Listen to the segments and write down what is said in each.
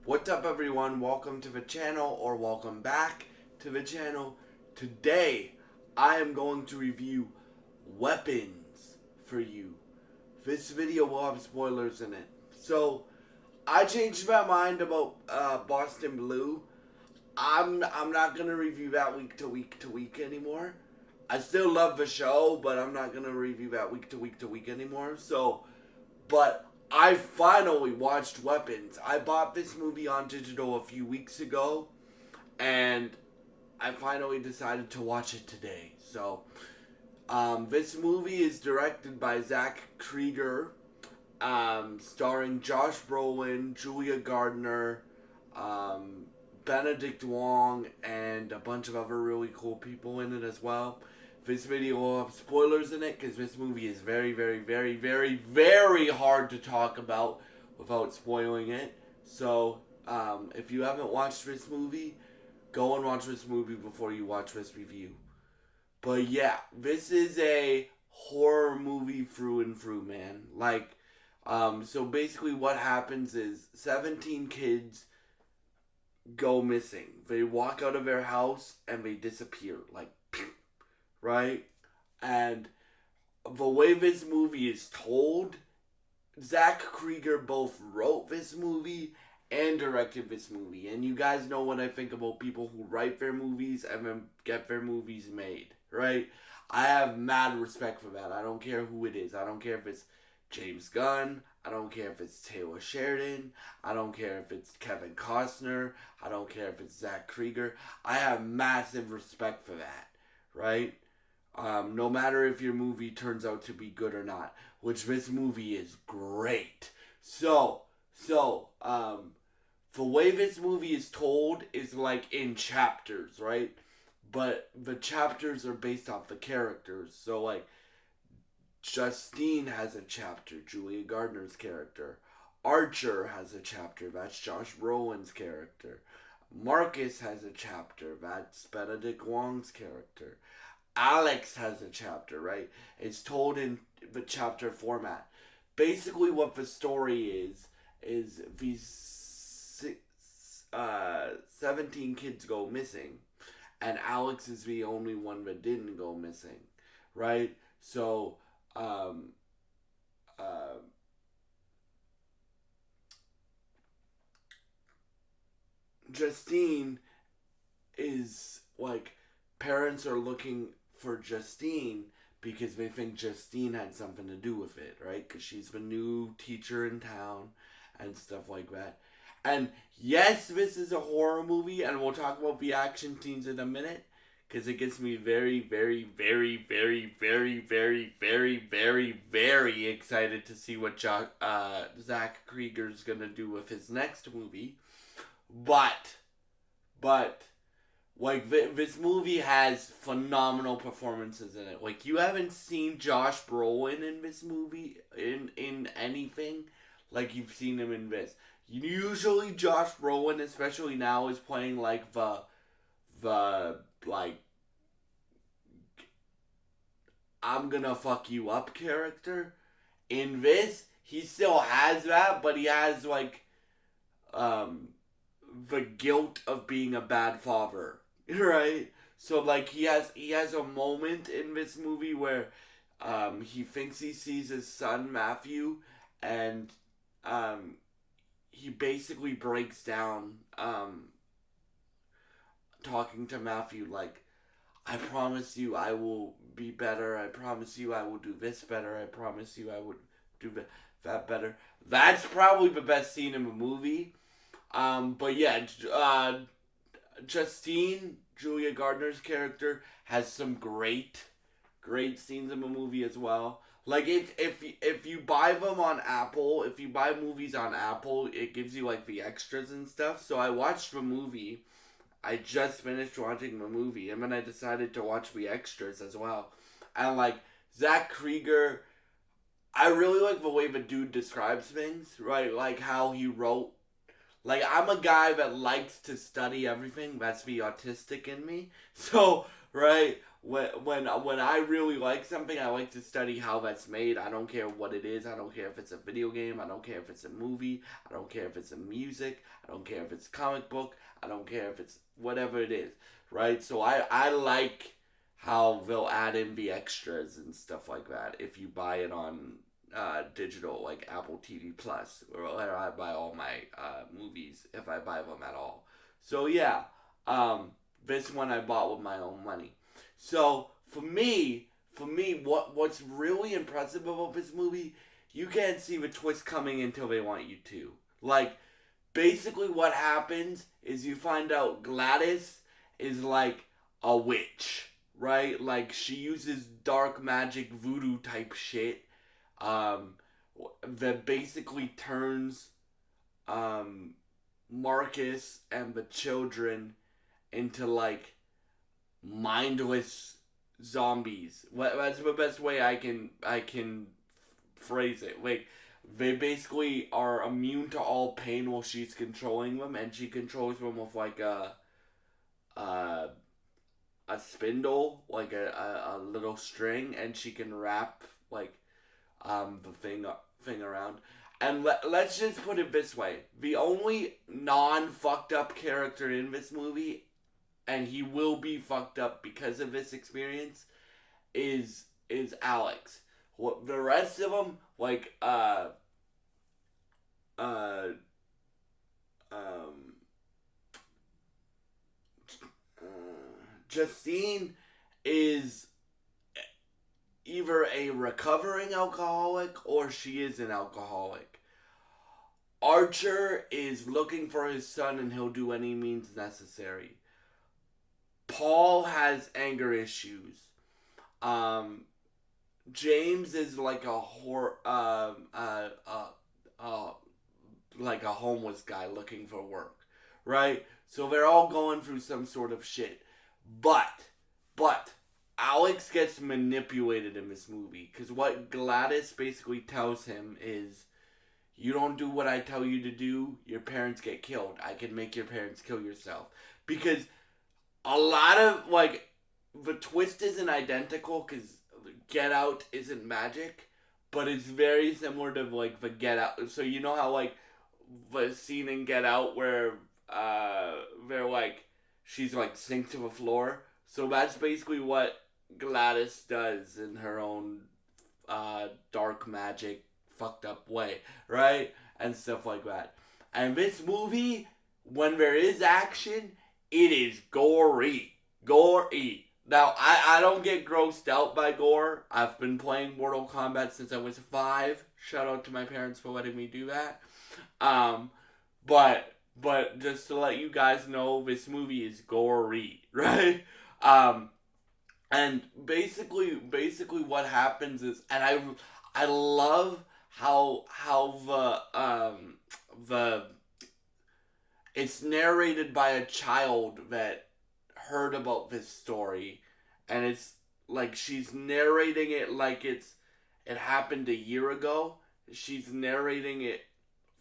What's up, everyone? Welcome to the channel, or welcome back to the channel. Today, I am going to review Weapons for you. This video will have spoilers in it. So, I changed my mind about Boston Blue. I'm not gonna review that week to week to week anymore. I still love the show, but I'm not gonna review that week to week to week anymore. But I finally watched Weapons. I bought this movie on digital a few weeks ago, and I finally decided to watch it today. This movie is directed by Zach Krieger, starring Josh Brolin, Julia Gardner, Benedict Wong, and a bunch of other really cool people in it as well. This video will have spoilers in it because this movie is very, very, very, very, very hard to talk about without spoiling it. If you haven't watched this movie, go and watch this movie before you watch this review. But yeah, this is a horror movie through and through, man. So basically what happens is 17 kids go missing. They walk out of their house and they disappear. Right? And the way this movie is told, Zach Krieger both wrote this movie and directed this movie. And you guys know what I think about people who write their movies and then get their movies made, right? I have mad respect for that. I don't care who it is. I don't care if it's James Gunn. I don't care if it's Taylor Sheridan. I don't care if it's Kevin Costner. I don't care if it's Zach Krieger. I have massive respect for that, right? No matter if your movie turns out to be good or not, which this movie is great. The way this movie is told is like in chapters, right? But the chapters are based off the characters. So, like, Justine has a chapter, Julia Gardner's character. Archer has a chapter, that's Josh Brolin's character. Marcus has a chapter, that's Benedict Wong's character. Alex has a chapter, right? It's told in the chapter format. Basically, what the story is these 17 kids go missing, and Alex is the only one that didn't go missing, right? So, um, uh, Justine is like, parents are looking for Justine because they think Justine had something to do with it, right? Because she's the new teacher in town and stuff like that. And yes, this is a horror movie, and we'll talk about the action scenes in a minute because it gets me very, very, very, very, very, very, very, very, very excited to see what Zach Krieger's gonna do with his next movie. But, but like, this movie has phenomenal performances in it. Like, you haven't seen Josh Brolin in this movie in anything like you've seen him in this. Usually Josh Brolin, especially now, is playing like the like, I'm gonna fuck you up character. In this, he still has that, but he has like um the guilt of being a bad father, right? So, like, he has a moment in this movie where he thinks he sees his son Matthew, and um he basically breaks down, talking to Matthew like, I promise you I will be better. I promise you I will do this better. I promise you I would do that better. That's probably the best scene in the movie. But yeah, Justine, Julia Gardner's character, has some great scenes in the movie as well. Like, if you buy them on Apple, if you buy movies on Apple, it gives you like the extras and stuff. So I watched the movie. I just finished watching the movie, and then I decided to watch the extras as well. And like, Zach Krieger, I really like the way the dude describes things, right? Like how he wrote, like, I'm a guy that likes to study everything. That's the autistic in me. So, right? when I really like something, I like to study how that's made. I don't care what it is. I don't care if it's a video game. I don't care if it's a movie. I don't care if it's a music. I don't care if it's a comic book. I don't care if it's whatever it is, right? So I like how they'll add in the extras and stuff like that if you buy it on digital, like Apple TV Plus, or I buy all my movies if I buy them at all. So yeah, this one I bought with my own money. So for me, what's really impressive about this movie, you can't see the twist coming until they want you to. Like, basically, what happens is you find out Gladys is like a witch, right? Like, she uses dark magic voodoo type shit, um, that basically turns um, Marcus and the children into like mindless zombies. That's the best way I can phrase it. Like, they basically are immune to all pain while she's controlling them, and she controls them with like a, a spindle, like a little string, and she can wrap like the thing around. And let's just put it this way: the only non fucked up character in this movie, and he will be fucked up because of this experience, is Alex. What the rest of them, like uh um Justine is either a recovering alcoholic or she is an alcoholic. Archer is looking for his son and he'll do any means necessary. Paul has anger issues. Um, James is like like a homeless guy looking for work, right? So they're all going through some sort of shit. But Alex gets manipulated in this movie because what Gladys basically tells him is, you don't do what I tell you to do, your parents get killed. I can make your parents kill yourself. Because a lot of, like, the twist isn't identical because Get Out isn't magic, but it's very similar to, like, the Get Out. So you know how, like, the scene in Get Out where they're, like, she's, like, sink to the floor? So that's basically what Gladys does in her own dark magic fucked up way, right? And stuff like that. And this movie, when there is action, it is gory. Gory. Now, I don't get grossed out by gore. I've been playing Mortal Kombat since I was 5. Shout out to my parents for letting me do that. Um, but just to let you guys know, this movie is gory, right? Um, and basically what happens is, and I love how the it's narrated by a child that heard about this story, and it's like she's narrating it like it happened a year ago. She's narrating it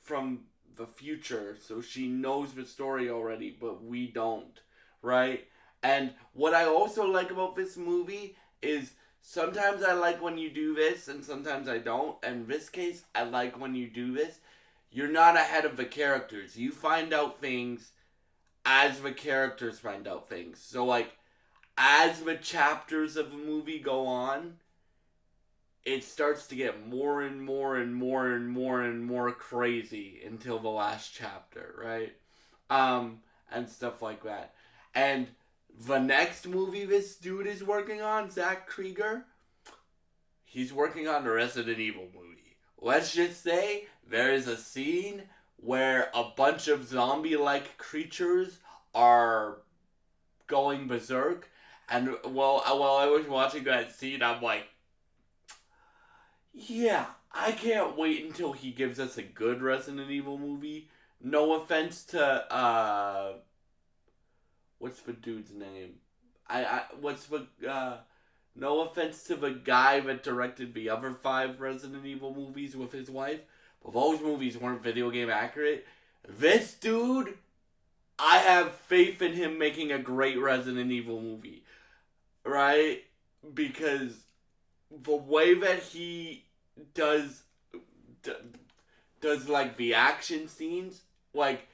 from the future, so she knows the story already, but we don't, right? And what I also like about this movie is sometimes I like when you do this, and sometimes I don't. In this case, I like when you do this. You're not ahead of the characters. You find out things as the characters find out things. So, like, as the chapters of the movie go on, it starts to get more and more and more and more and more crazy until the last chapter, right? And stuff like that. And the next movie this dude is working on, Zach Krieger, he's working on the Resident Evil movie. Let's just say there is a scene where a bunch of zombie-like creatures are going berserk, and while I was watching that scene, I'm like, yeah, I can't wait until he gives us a good Resident Evil movie. No offense to what's the dude's name? What's the no offense to the guy that directed the other 5 Resident Evil movies with his wife, but those movies weren't video game accurate. This dude, I have faith in him making a great Resident Evil movie. right? Because the way that he does d- does like the action scenes, like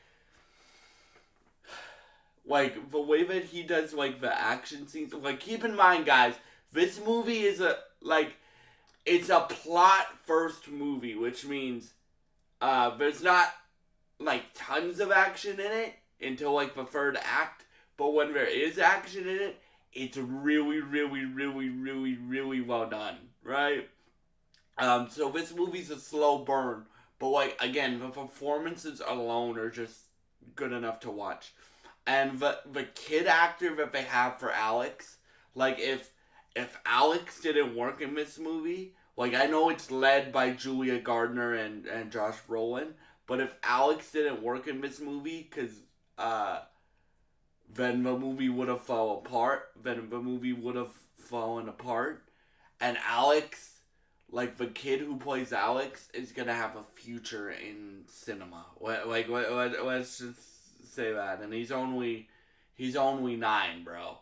the way that he does like the action scenes. Like, keep in mind, guys, this movie is it's a plot first movie, which means there's not like tons of action in it until like the third act. But when there is action in it, it's really, really, really, really, really well done, right? So this movie's a slow burn, but like again, the performances alone are just good enough to watch. And the kid actor that they have for Alex, like if Alex didn't work in this movie, like I know it's led by Julia Gardner and Josh Brolin, but if Alex didn't work in this movie, because uh, then the movie would have fallen apart. Then the movie would have fallen apart, and Alex, like the kid who plays Alex, is gonna have a future in cinema. Let's just say that. And he's only 9, bro.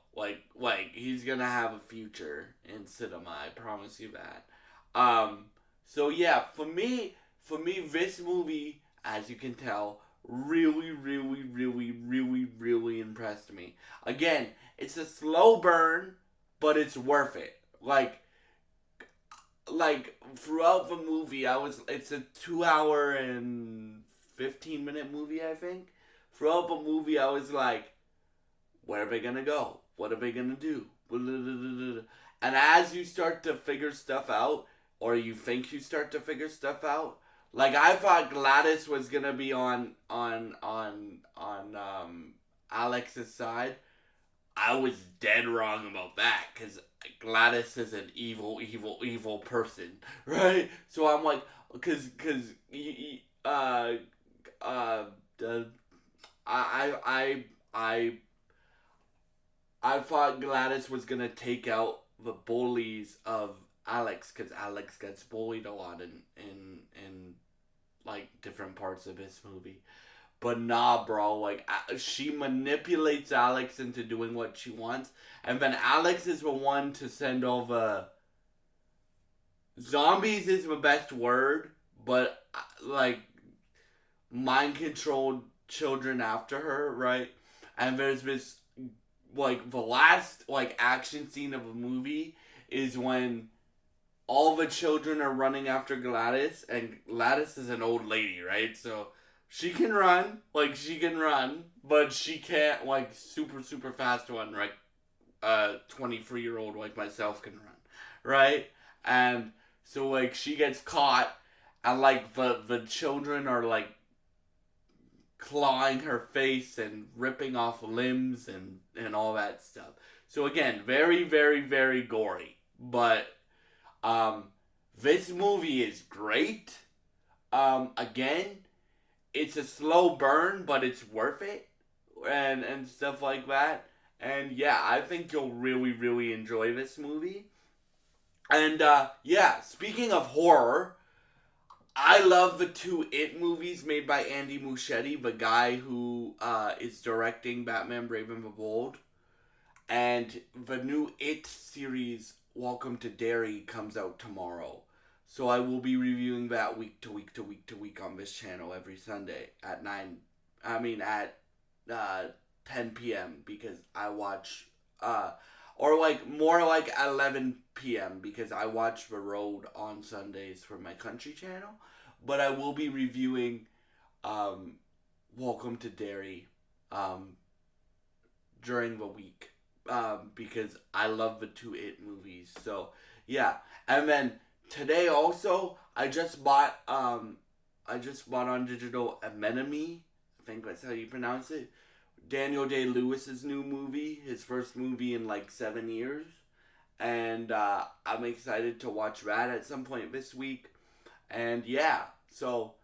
He's gonna have a future in cinema. I promise you that. Um, so yeah, for me, this movie, as you can tell, really, really, really, really, really impressed me. Again, it's a slow burn, but it's worth it. Like throughout the movie, it's a 2 hour and 15 minute movie, I think. Throughout the movie, I was like, where are they gonna go? What are they gonna do? And as you start to figure stuff out, or you think you start to figure stuff out, like I thought Gladys was gonna be on Alex's side. I was dead wrong about that because Gladys is an evil, evil, evil person, right? So I'm like, because uh uh, uh I I I I thought Gladys was gonna take out the bullies of Alex because Alex gets bullied a lot in like different parts of this movie. But nah, bro. Like she manipulates Alex into doing what she wants, and then Alex is the one to send over zombies. Is the best word, but like mind controlled children after her, right? And there's this like the last like action scene of a movie is when all the children are running after Gladys, and Gladys is an old lady, right? So she can run, but she can't like super super fast run like a 23-year-old like myself can run, right? And so like she gets caught, and like the children are like clawing her face and ripping off limbs and all that stuff. So again, very very very gory, but um, this movie is great. Again, it's a slow burn, but it's worth it, and stuff like that. And yeah, I think you'll really really enjoy this movie. And yeah, speaking of horror, I love the two It movies made by Andy Muschietti, the guy who is directing Batman: Brave and the Bold. And the new It series, Welcome to Derry, comes out tomorrow. So I will be reviewing that week to week to week to week on this channel every Sunday at 9. I mean at uh, 10 p.m. because I watch or like more like 11 p.m. because I watch The Road on Sundays for my country channel. But I will be reviewing um, Welcome to Derry um, during the week because I love the two It movies. So yeah, and then today also I just bought on digital Anemone. I think that's how you pronounce it. Daniel Day Lewis's new movie, his first movie in like 7 years, and I'm excited to watch that at some point this week. And yeah, so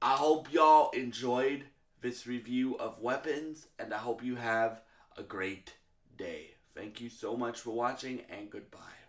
I hope y'all enjoyed this review of Weapons, and I hope you have a great day. Thank you so much for watching, and goodbye.